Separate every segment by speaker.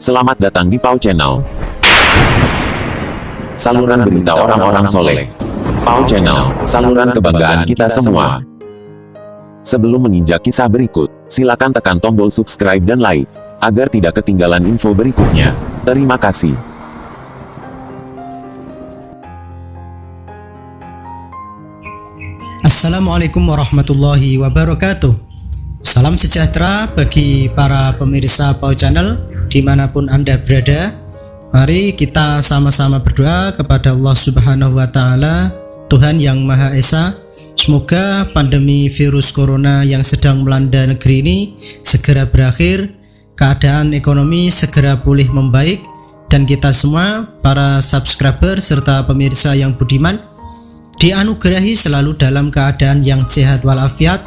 Speaker 1: Selamat datang di Pau Channel. Saluran berita orang-orang soleh. Pau Channel, saluran kebanggaan kita semua. Sebelum menginjak kisah berikut, silakan tekan tombol subscribe dan like, agar tidak ketinggalan info berikutnya. Terima kasih.
Speaker 2: Assalamualaikum warahmatullahi wabarakatuh. Salam sejahtera bagi para pemirsa Pau Channel dimanapun Anda berada. Mari kita sama-sama berdoa kepada Allah Subhanahu wa Ta'ala, Tuhan yang Maha Esa. Semoga pandemi virus corona yang sedang melanda negeri ini segera berakhir, keadaan ekonomi segera pulih membaik, dan kita semua para subscriber serta pemirsa yang budiman dianugerahi selalu dalam keadaan yang sehat walafiat,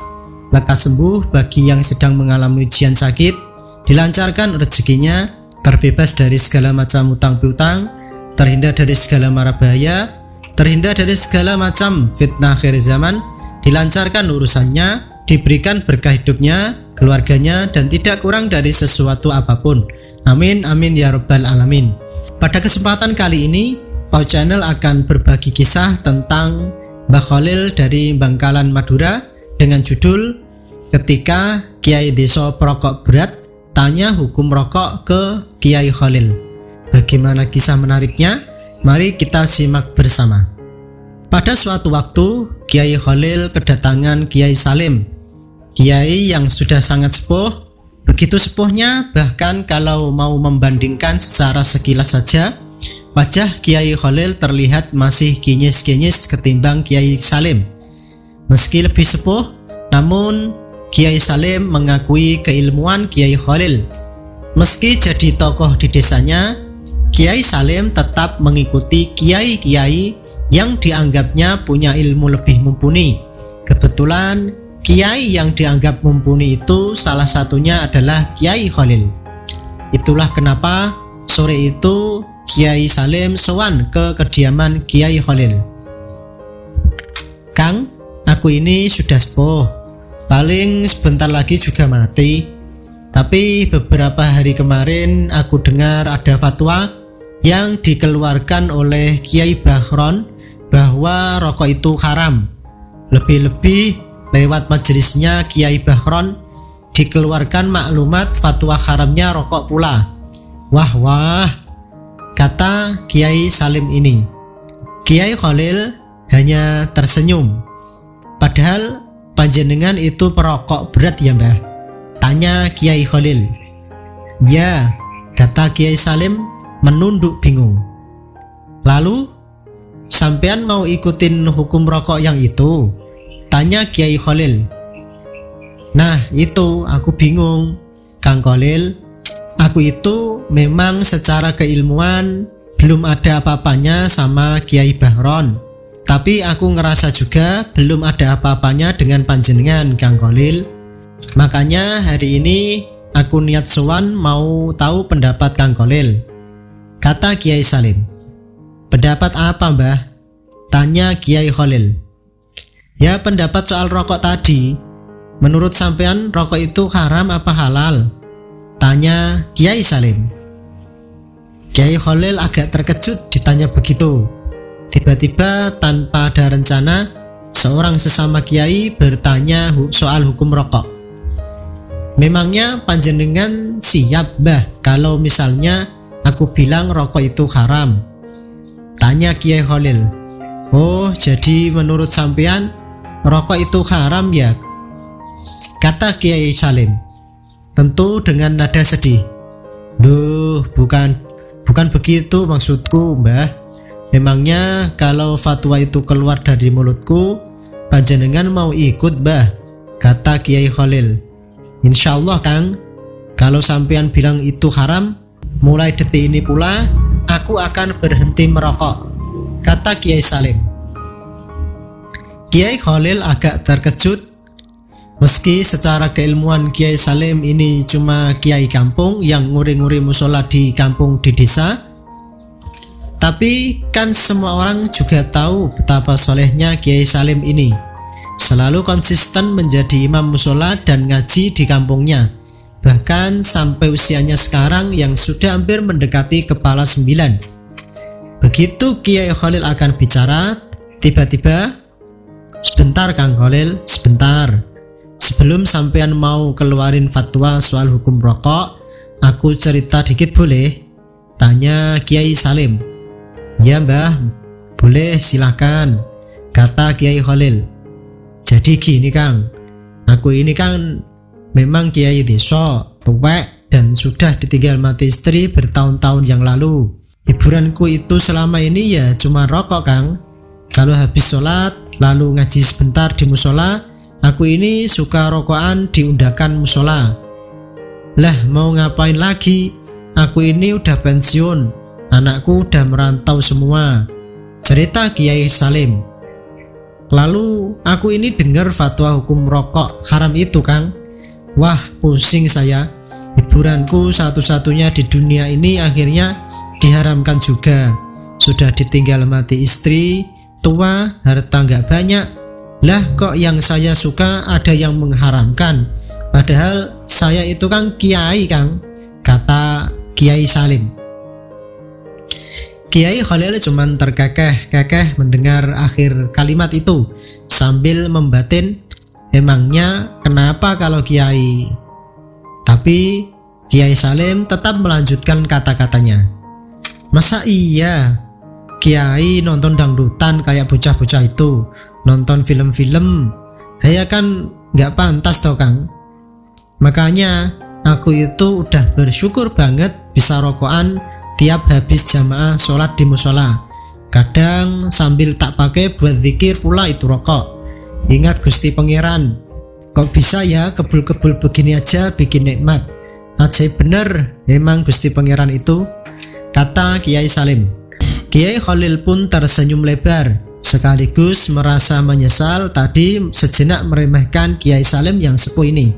Speaker 2: lekas sembuh bagi yang sedang mengalami ujian sakit, dilancarkan rezekinya, terbebas dari segala macam utang piutang, terhindar dari segala mara bahaya, terhindar dari segala macam fitnah akhir zaman, dilancarkan urusannya, diberikan berkah hidupnya, keluarganya, dan tidak kurang dari sesuatu apapun. Amin amin ya rabbal alamin. Pada kesempatan kali ini Pau Channel akan berbagi kisah tentang Mbah Khalil dari Bangkalan, Madura, dengan judul Ketika Kiai Deso Perokok Berat Tanya Hukum Rokok ke Kiai Khalil. Bagaimana kisah menariknya? Mari kita simak bersama. Pada suatu waktu, Kiai Khalil kedatangan Kiai Salim, kiai yang sudah sangat sepuh. Begitu sepuhnya, bahkan kalau mau membandingkan secara sekilas saja, wajah Kiai Khalil terlihat masih kinyis-kinyis ketimbang Kiai Salim. Meski lebih sepuh, namun Kiai Salim mengakui keilmuan Kiai Khalil. Meski jadi tokoh di desanya, Kiai Salim tetap mengikuti kiai-kiai yang dianggapnya punya ilmu lebih mumpuni. Kebetulan kiai yang dianggap mumpuni itu salah satunya adalah Kiai Khalil. Itulah kenapa sore itu Kiai Salim sowan ke kediaman Kiai Khalil. "Kang, aku ini sudah sepuh, paling sebentar lagi juga mati. Tapi beberapa hari kemarin aku dengar ada fatwa yang dikeluarkan oleh Kiai Bahron bahwa rokok itu haram. Lebih-lebih lewat majelisnya Kiai Bahron dikeluarkan maklumat fatwa haramnya rokok pula. Wah, kata Kiai Salim ini. Kiai Khalil hanya tersenyum. Padahal panjenengan itu perokok berat ya Mbah? Tanya Kiai Khalil. Ya, kata Kiai Salim menunduk bingung. Lalu, sampean mau ikutin hukum rokok yang itu? Tanya Kiai Khalil. Nah itu aku bingung Kang Khalil. Aku itu memang secara keilmuan belum ada apa-apanya sama Kiai Bahron, tapi aku ngerasa juga belum ada apa-apanya dengan panjenengan Kang Khalil. Makanya hari ini aku niat sowan mau tahu pendapat Kang Khalil. Kata Kiai Salim. Pendapat apa Mbah? Tanya Kiai Khalil. Ya pendapat soal rokok tadi. Menurut sampean rokok itu haram apa halal? Tanya Kiai Salim. Kiai Khalil agak terkejut ditanya begitu. Tiba-tiba tanpa ada rencana, seorang sesama kiai bertanya soal hukum rokok. Memangnya panjenengan siap Mbah kalau misalnya aku bilang rokok itu haram? Tanya Kiai Khalil. Oh, jadi menurut sampean rokok itu haram ya? Kata Kiai Salim. Tentu dengan nada sedih. Duh, bukan begitu maksudku Mbah. Memangnya kalau fatwa itu keluar dari mulutku, panjenengan mau ikut Mbah? Kata Kiai Khalil. Insya Allah Kang, kalau sampean bilang itu haram, mulai detik ini pula aku akan berhenti merokok. Kata Kiai Salim. Kiai Khalil agak terkejut. Meski secara keilmuan Kiai Salim ini cuma kiai kampung yang nguri-nguri musola di kampung di desa, tapi kan semua orang juga tahu betapa solehnya Kiai Salim ini. Selalu konsisten menjadi imam musola dan ngaji di kampungnya. bahkan sampai usianya sekarang yang sudah hampir mendekati kepala 9. Begitu Kiai Khalil akan bicara, tiba-tiba, "Sebentar Kang Khalil, sebentar. Sebelum sampean mau keluarin fatwa soal hukum rokok, aku cerita dikit boleh?" tanya Kiai Salim. "Ya Mbah, boleh, silakan," kata Kiai Khalil. "Jadi gini Kang, aku ini kan memang kiai desa, tuwek, dan sudah ditinggal mati istri bertahun-tahun yang lalu. Hiburanku itu selama ini ya cuma rokok Kang. Kalau habis sholat, lalu ngaji sebentar di musola, aku ini suka rokokan di undakan musola. Lah mau ngapain lagi? Aku ini udah pensiun, anakku udah merantau semua," cerita Kiai Salim. "Lalu aku ini dengar fatwa hukum rokok haram itu Kang. Wah, pusing saya. Hiburanku satu-satunya di dunia ini akhirnya diharamkan juga. Sudah ditinggal mati istri, tua, harta nggak banyak. Lah kok yang saya suka ada yang mengharamkan. Padahal saya itu kan kiai Kang," kata Kiai Salim. Kiai Khalil cuman terkekeh-kekeh mendengar akhir kalimat itu sambil membatin, "Emangnya kenapa kalau Kiai?" Tapi Kiai Salim tetap melanjutkan kata-katanya. "Masa iya Kiai nonton dangdutan kayak bocah-bocah itu, nonton film-film? Ya kan gak pantas toh Kang. Makanya aku itu udah bersyukur banget bisa rokokan tiap habis jamaah sholat di musola. Kadang sambil tak pakai buat zikir pula itu rokok. Ingat Gusti Pangeran, kok bisa ya kebul-kebul begini aja bikin nikmat. Ajaib bener emang Gusti Pangeran itu," kata Kiai Salim. Kiai Khalil pun tersenyum lebar, sekaligus merasa menyesal tadi sejenak meremehkan Kiai Salim yang sepuh ini.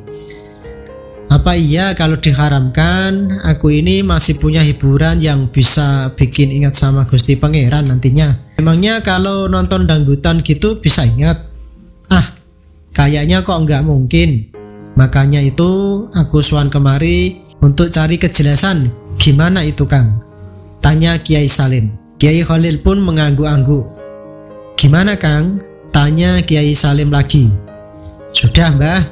Speaker 2: Apa iya kalau diharamkan, aku ini masih punya hiburan yang bisa bikin ingat sama Gusti Pangeran nantinya? Emangnya kalau nonton dangdutan gitu bisa ingat? Kayaknya kok nggak mungkin. Makanya itu aku suan kemari untuk cari kejelasan. Gimana itu Kang? Tanya Kiai Salim. Kiai Khalil pun mengangguk-angguk. "Gimana Kang?" tanya Kiai Salim lagi. "Sudah Mbah,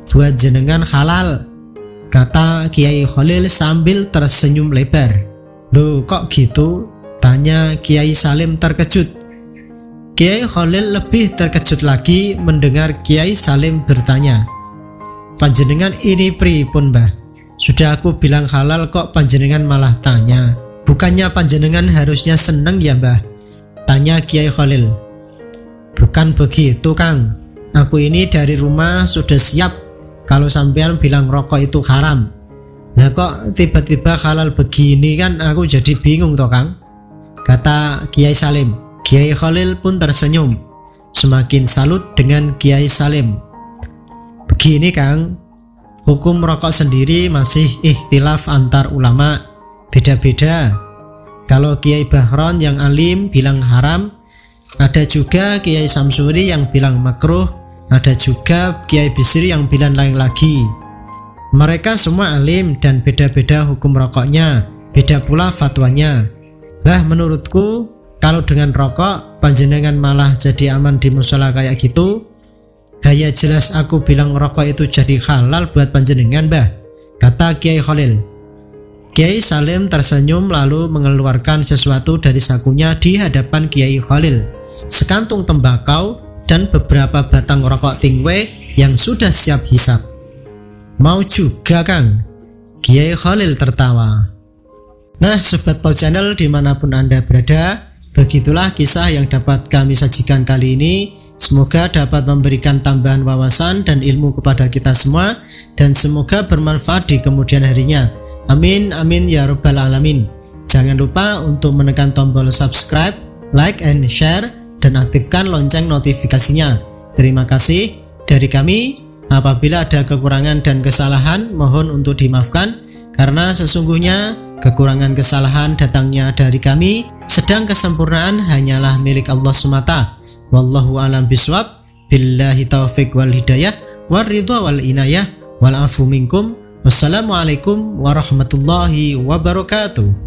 Speaker 2: buat jenengan halal," kata Kiai Khalil sambil tersenyum lebar. "Loh kok gitu?" tanya Kiai Salim terkejut. Kiai Khalil lebih terkejut lagi mendengar Kiai Salim bertanya, "Panjenengan ini pripun Mbah? Sudah aku bilang halal kok panjenengan malah tanya. Bukannya panjenengan harusnya seneng ya Mbah?" tanya Kiai Khalil. "Bukan begitu Kang, aku ini dari rumah sudah siap kalau sampean bilang rokok itu haram. Lah kok tiba-tiba halal begini kan aku jadi bingung toh Kang," kata Kiai Salim. Kiai Khalil pun tersenyum, semakin salut dengan Kiai Salim. "Begini Kang, hukum rokok sendiri masih ikhtilaf antar ulama, beda-beda. Kalau Kiai Bahron yang alim bilang haram, ada juga Kiai Samsuri yang bilang makruh, ada juga Kiai Bisri yang bilang lain lagi. Mereka semua alim dan beda-beda hukum rokoknya, beda pula fatwanya. Lah menurutku, kalau dengan rokok panjenengan malah jadi aman di musola kayak gitu, ya jelas aku bilang rokok itu jadi halal buat panjenengan Mbah," kata Kiai Khalil. Kiai Salim tersenyum lalu mengeluarkan sesuatu dari sakunya di hadapan Kiai Khalil. Sekantung tembakau dan beberapa batang rokok tingwe yang sudah siap hisap. "Mau juga Kang?" Kiai Khalil tertawa. Nah Sobat Pau Channel dimanapun Anda berada, begitulah kisah yang dapat kami sajikan kali ini. Semoga dapat memberikan tambahan wawasan dan ilmu kepada kita semua, dan semoga bermanfaat di kemudian harinya. Amin amin ya rabbal alamin. Jangan lupa untuk menekan tombol subscribe, like and share, dan aktifkan lonceng notifikasinya. Terima kasih dari kami. Apabila ada kekurangan dan kesalahan, mohon untuk dimaafkan, karena sesungguhnya kekurangan kesalahan datangnya dari kami, sedang kesempurnaan hanyalah milik Allah semata. Wallahu a'lam bishawab. Billahi taufiq wal hidayah, war ridha wal inayah, wal afu minkum. Wassalamualaikum warahmatullahi wabarakatuh.